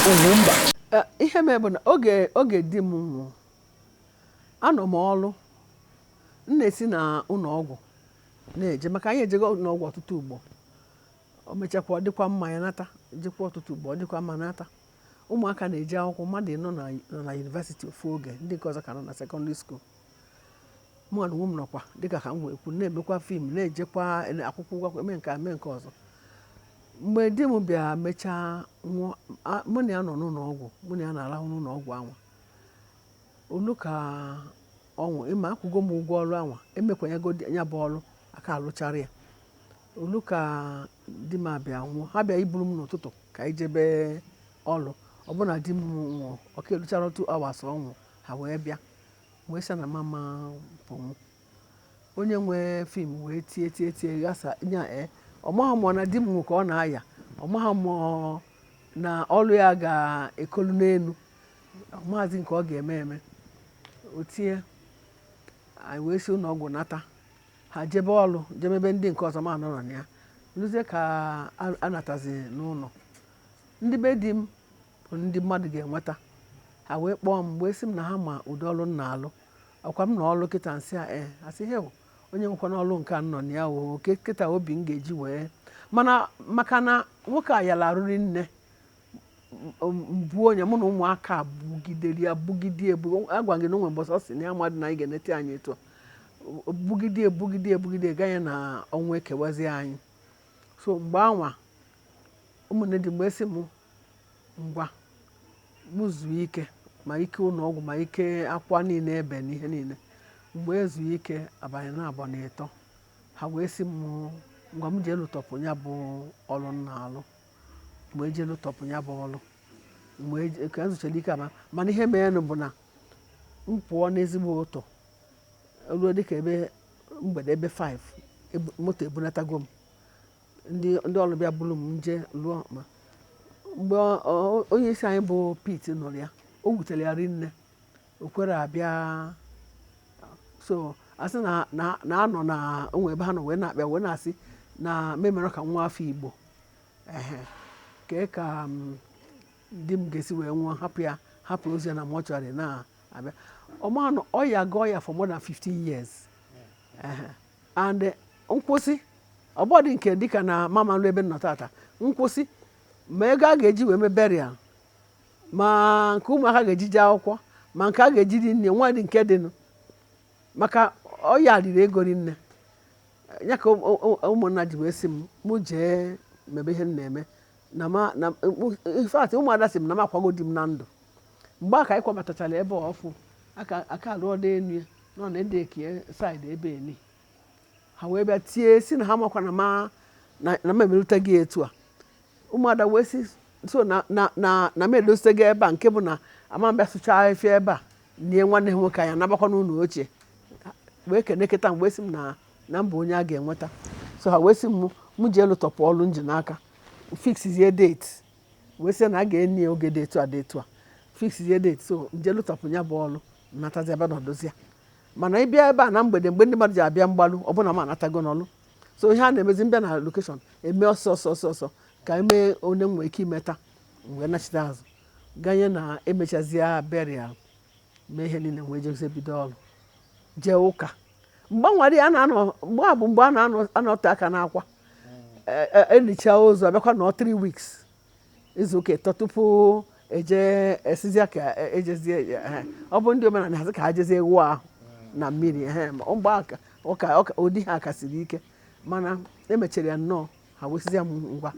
UGWUMBA. Ihe mebe na oge di m nwụrụ anọ m ọlụ na-esi na ụlọ ọgwụ na-eje maka anyị ejego ụlọ ọgwụ ọtụtụ ugbo o mechakwa ọ dịkwa mma ya nata jekwa ọtụtụ ugbo ọ dịkwa mma nata ụmụaka na-eje akwụkwọ mmadụ nọ na yunivesiti ofu oge ndị nke ọzọ ka nọ na sekọndịrị skuul mụ na nwunye m nọkwa dịka ka m wee kwu na-emekwa fim na-ejekwa akwụkwọ ụgwọ eme nke ọzọ mgbe di m bịa mechaa nwụọ mụ na ya nọ n'ụlọ ọgwụ mụ na ya na-arahụ n'ụlọ ọgwụ anwa olu ka ọnwụ ịma akwụgo m ụgwọ ọrụ anwa emekwanyego ya bụ ọrụ aka alụchara ya olu ka di m abịa nwụọ ha bịa iburu m n'ụtụtụ ka anyị jebe ọrụ ọbụna di m nwụọ ọka eluchara 2 hours ọnwụ ha wee bịa wee sị na mama pụmụ onye nwe fim wee tie gasa nya ọmaghị m na di m nwụ ka ọ na-aya ọmaghị m na ọrụ ya ga-ekolu n'elu ọmaghịzi nke ọ ga-eme o tie anyị wee si ụlọ ọgwụ nata ha jebe ọrụ jemebe ndị nke ọzọ ma nọrọ na ya rụzie ka a natazi n'ụlọ ndị be di m bụ ndị mmadụ ga-enweta ha wee kpọọ m wee sị m na ha ma ụdị ọrụ m na-alụ ọkwa m na ọrụ kịta nsị a asị he onye nwekwa n'ọrụ nke nọ na ya o kịta obi m ga-eji wee mana maka na nwoke a yala arụrị nne mbụ onye mụ na ụmụaka bugidere ya bugide agwa gị na onwe mbọsọ si na ya mmadụ na anyị ga-enete anyị etu bugide ganye na ọnwa ekewazi anyị so mgbe anwa ụmụnne dị mgbe esi m ngwa m zuo ike ma ike ụlọ ọgwụ ma ike akwa niile ebe na ihe niile mgbe ezuo ike abalị na abụọ na ịtọ ha wee sị m ngwa m jee lụtọpụ ya bụ ọrụ m na-alụ mgbe eje lụtọpụ ya bụ ọrụ mgbe ka zụchara ike mana ihe merenụ bụ na m pụọ n'ezigbo ụtọ ruo dịka ebe mgbede ebe 5 moto ebunatago m ndị ọrụ bịa bụrụ m nje lụọ ma mgbe onye isi anyị bụ Pete nọrọ ya o wutere ya rinne o kwere abịa so asị na anọ na onwe ebe ha nọ wee na-akpịa wee na-asị na memere ka nwa afọ Igbo kee ka di m ga-esi wee nwụọ hapụ ozi ya na mọchụarị na-abịa ọmanụ ọya gụọ ya for more than 15 years and nkwụsị ọbọdị nke dịka na mama nrụ ebe nọ tata nkwụsị ma ego a ga-eji wee mee burial ma nke ụmụaka ga-eji je akwụkwọ ma nke a ga-eji dị nne nwa dị nke dịnụ maka ọya riri ego rinne ya ka ụmụnna ji wee sị m jee mebe ihe m na-eme infat ụmụada sị m na m akwago di m na ndụ mgbe a ka anyị kwabatachara ebe ọfụ aka alụọ dị enu ya nọ na ndị ekie saịdị ebe eni ha wee bịa tie si na ha makwa na m emerute gị etu a ụmụada wee si so na m edozite gị ebe a nke bụ na ama mbịa sụchaa afịa ebe a nie nwanne ha nwoke anya nabakwa n'ụlọ ochie wee kene kịta mgbe si m na mba onye a ga-enweta so ha wee sị m jee lụtọpụ ọrụ nji n'aka fixizie date wee sị na a ga-enye oge dị etu a dị etu a fixizie date so nje lụtọpụ ya bụ ọrụ natazi ebe nọdozi ya mana ịbịa ebe a na mgbede mgbe ndị mmadụ ji abịa mgbalụ ọbụna m anatago n'ọrụ so ihe a na-emezi mbịa na lokeshọn eme ọsọ ka emee onye nwee ike imeta wee nachite azụ ganye na emechazie burial mee ihe niile wee jezie bido ọrụ jee ụka mgbe nwere ya na-anọ mgbe a bụ mgbe a na-anọte aka n'akwa elichaa ozu abịakwa nọ 3 weeks izu ụka ịtọ tupu eje esizia ka ejezie ọ bụ ndị omenala hazi ka ha jezie ewu ahụ na mmiri mgbe aka ụdị ha kasiri ike mana emechara ya nnọọ ha wesizia m ngwa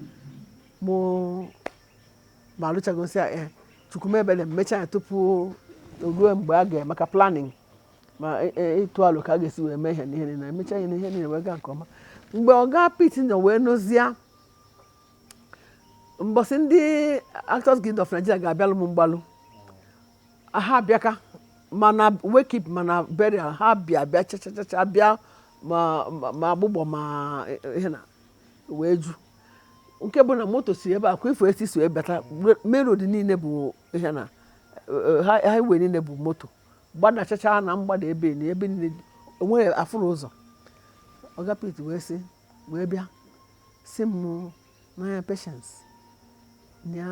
mụ ma alụchagosi ya chukwumebele mmecha ya tupu ruo mgbe a ga-eme maka planning ma ịtụ alụ ka a ga-esi wee mee ihe n'ihe niile emecha ihe n'ihe niile wee gaa nke ọma mgbe ọga Pete nọ wee nụzie mbọsị ndị Actors Guild of Nigeria ga-abịalụ m mgbalụ ha abịaka mana wake up mana burial ha bịa chachacha bịa ma agbụgbọ ma ihe na wee ju nke bụ na moto si ebe a kwa ifo esi so ebata main road niile bụ ihe na highway niile bụ moto gbadachacha na mgbada ebe niile onweghị afụrụ ụzọ Oga Pete wee bịa si m n'anya Patience nya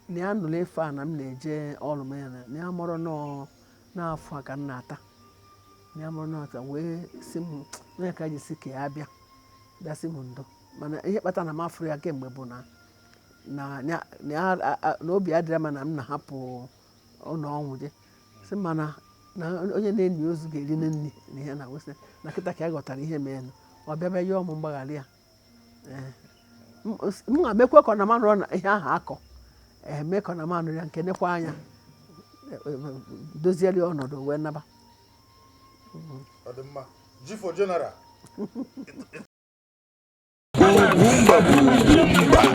na ya nụrụ efe a na m na-eje ọrụ m ya na ya mụrụ n'afọ a ka m na-ata na ya mụrụ n'ata wee si m onye ka ji si ka ya bịa si m ndo mana ihe kpatara na m afụrụ ya kemgbe bụ na obi adịrị m na m na-ahapụ ụlọ ọnwụ je si mana na onye na-enyi ozu ga-eri nri na ihe na wesị na kịta ka ya ghọtara ihe mee ọ bịa bịa yọọ m mgbaghara ya m ga-emekwe ka na manụ na ihe ahụ akọ eme ka na manụ ya nke nekwa anya doziere ọnọdụ wee naba General